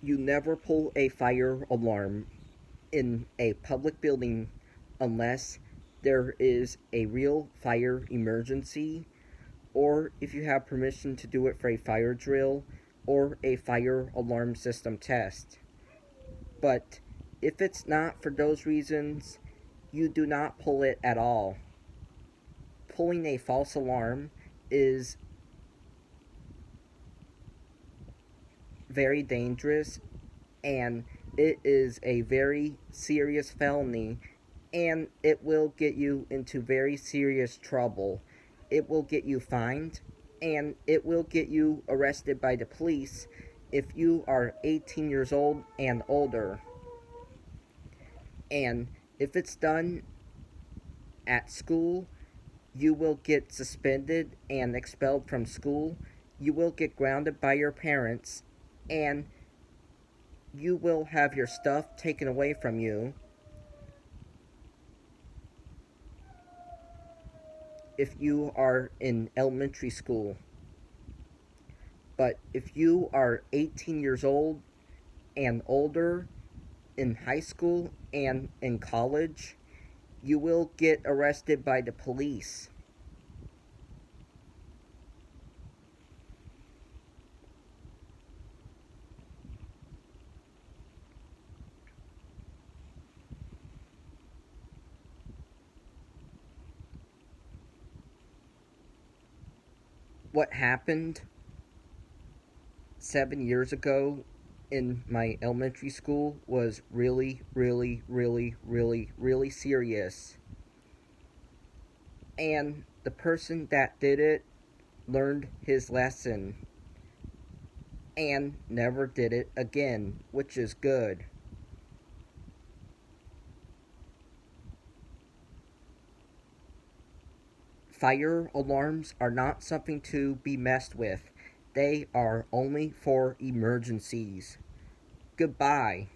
You never pull a fire alarm in a public building unless there is a real fire emergency, or if you have permission to do it for a fire drill or a fire alarm system test. But if it's not for those reasons, you do not pull it at all. Pulling a false alarm is very dangerous, and it is a very serious felony, and it will get you into very serious trouble. It will get you fined, and it will get you arrested by the police if you are 18 years old and older. And if it's done at school, you will get suspended and expelled from school. You will get grounded by your parents, and you will have your stuff taken away from you if you are in elementary school. But if you are 18 years old and older in high school and in college, you will get arrested by the police. What happened 7 years ago in my elementary school was really, really, really, really, really serious. And the person that did it learned his lesson and never did it again, which is good. Fire alarms are not something to be messed with. They are only for emergencies. Goodbye.